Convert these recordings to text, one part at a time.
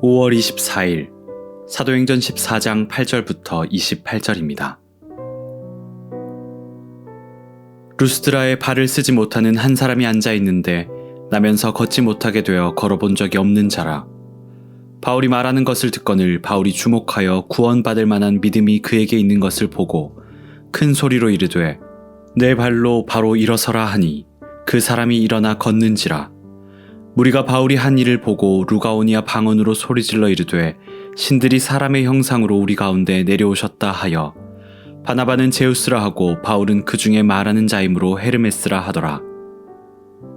5월 24일 사도행전 14장 8절부터 28절입니다. 루스드라에 발을 쓰지 못하는 한 사람이 앉아 있는데 나면서 걷지 못하게 되어 걸어본 적이 없는 자라. 바울이 말하는 것을 듣거늘 바울이 주목하여 구원받을 만한 믿음이 그에게 있는 것을 보고 큰 소리로 이르되 내 발로 바로 일어서라 하니 그 사람이 일어나 걷는지라. 무리가 바울이 한 일을 보고 루가오니아 방언으로 소리질러 이르되 신들이 사람의 형상으로 우리 가운데 내려오셨다 하여 바나바는 제우스라 하고 바울은 그 중에 말하는 자이므로 헤르메스라 하더라.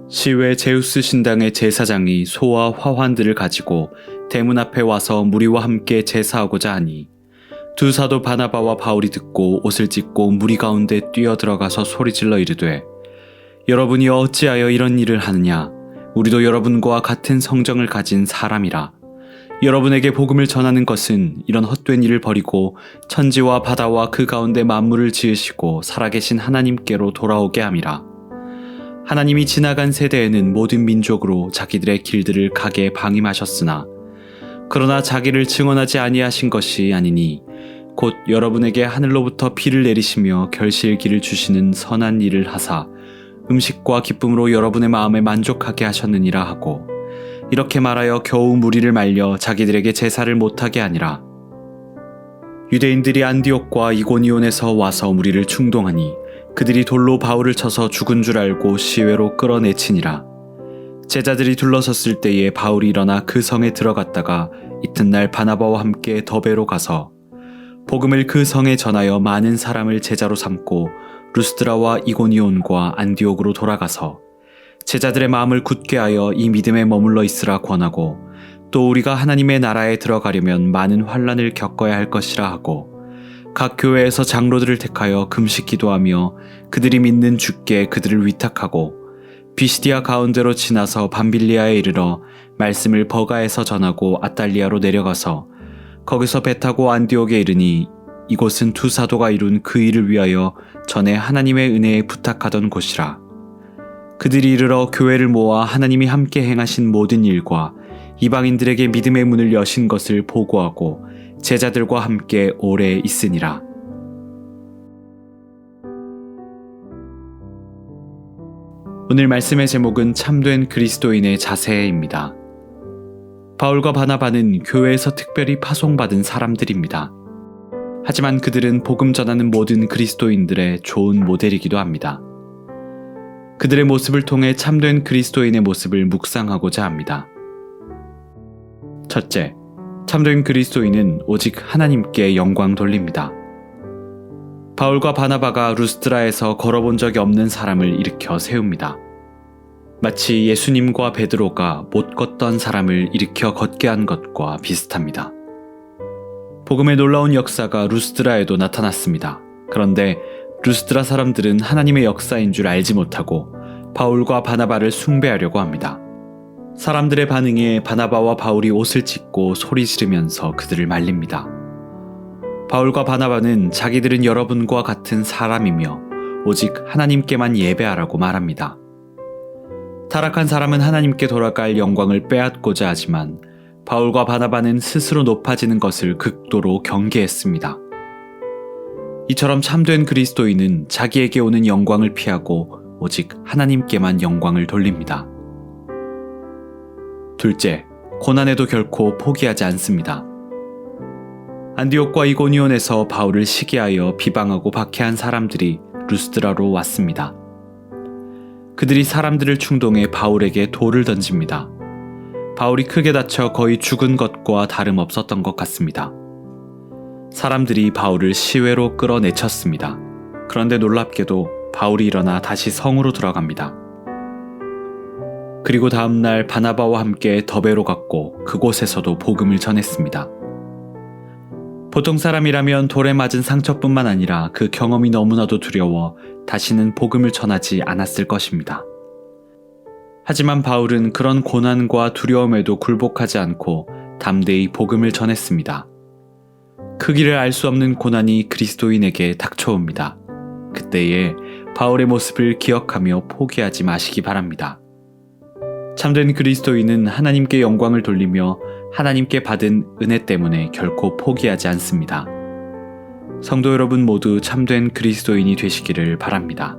시외 제우스 신당의 제사장이 소와 화환들을 가지고 대문 앞에 와서 무리와 함께 제사하고자 하니 두 사도 바나바와 바울이 듣고 옷을 찢고 무리 가운데 뛰어들어가서 소리질러 이르되 여러분이 어찌하여 이런 일을 하느냐. 우리도 여러분과 같은 성정을 가진 사람이라. 여러분에게 복음을 전하는 것은 이런 헛된 일을 버리고 천지와 바다와 그 가운데 만물을 지으시고 살아계신 하나님께로 돌아오게 함이라. 하나님이 지나간 세대에는 모든 민족으로 자기들의 길들을 가게 방임하셨으나 그러나 자기를 증언하지 아니하신 것이 아니니 곧 여러분에게 하늘로부터 비를 내리시며 결실기를 주시는 선한 일을 하사 음식과 기쁨으로 여러분의 마음에 만족하게 하셨느니라 하고 이렇게 말하여 겨우 무리를 말려 자기들에게 제사를 못하게 하니라. 유대인들이 안디옥과 이고니온에서 와서 무리를 충동하니 그들이 돌로 바울을 쳐서 죽은 줄 알고 시외로 끌어내치니라. 제자들이 둘러섰을 때에 바울이 일어나 그 성에 들어갔다가 이튿날 바나바와 함께 더베로 가서 복음을 그 성에 전하여 많은 사람을 제자로 삼고 루스드라와 이고니온과 안디옥으로 돌아가서 제자들의 마음을 굳게 하여 이 믿음에 머물러 있으라 권하고 또 우리가 하나님의 나라에 들어가려면 많은 환난을 겪어야 할 것이라 하고 각 교회에서 장로들을 택하여 금식 기도하며 그들이 믿는 주께 그들을 위탁하고 비시디아 가운데로 지나서 밤빌리아에 이르러 말씀을 버가에서 전하고 아탈리아로 내려가서 거기서 배 타고 안디옥에 이르니 이곳은 두 사도가 이룬 그 일을 위하여 전에 하나님의 은혜에 부탁하던 곳이라. 그들이 이르러 교회를 모아 하나님이 함께 행하신 모든 일과 이방인들에게 믿음의 문을 여신 것을 보고하고 제자들과 함께 오래 있으니라. 오늘 말씀의 제목은 참된 그리스도인의 자세입니다. 바울과 바나바는 교회에서 특별히 파송받은 사람들입니다. 하지만 그들은 복음 전하는 모든 그리스도인들의 좋은 모델이기도 합니다. 그들의 모습을 통해 참된 그리스도인의 모습을 묵상하고자 합니다. 첫째, 참된 그리스도인은 오직 하나님께 영광 돌립니다. 바울과 바나바가 루스드라에서 걸어본 적이 없는 사람을 일으켜 세웁니다. 마치 예수님과 베드로가 못 걷던 사람을 일으켜 걷게 한 것과 비슷합니다. 복음의 놀라운 역사가 루스드라에도 나타났습니다. 그런데 루스드라 사람들은 하나님의 역사인 줄 알지 못하고 바울과 바나바를 숭배하려고 합니다. 사람들의 반응에 바나바와 바울이 옷을 찢고 소리 지르면서 그들을 말립니다. 바울과 바나바는 자기들은 여러분과 같은 사람이며 오직 하나님께만 예배하라고 말합니다. 타락한 사람은 하나님께 돌아갈 영광을 빼앗고자 하지만 바울과 바나바는 스스로 높아지는 것을 극도로 경계했습니다. 이처럼 참된 그리스도인은 자기에게 오는 영광을 피하고 오직 하나님께만 영광을 돌립니다. 둘째, 고난에도 결코 포기하지 않습니다. 안디옥과 이고니온에서 바울을 시기하여 비방하고 박해한 사람들이 루스드라로 왔습니다. 그들이 사람들을 충동해 바울에게 돌을 던집니다. 바울이 크게 다쳐 거의 죽은 것과 다름없었던 것 같습니다. 사람들이 바울을 시외로 끌어내쳤습니다. 그런데 놀랍게도 바울이 일어나 다시 성으로 들어갑니다. 그리고 다음날 바나바와 함께 더베로 갔고 그곳에서도 복음을 전했습니다. 보통 사람이라면 돌에 맞은 상처뿐만 아니라 그 경험이 너무나도 두려워 다시는 복음을 전하지 않았을 것입니다. 하지만 바울은 그런 고난과 두려움에도 굴복하지 않고 담대히 복음을 전했습니다. 크기를 알 수 없는 고난이 그리스도인에게 닥쳐옵니다. 그때에 바울의 모습을 기억하며 포기하지 마시기 바랍니다. 참된 그리스도인은 하나님께 영광을 돌리며 하나님께 받은 은혜 때문에 결코 포기하지 않습니다. 성도 여러분 모두 참된 그리스도인이 되시기를 바랍니다.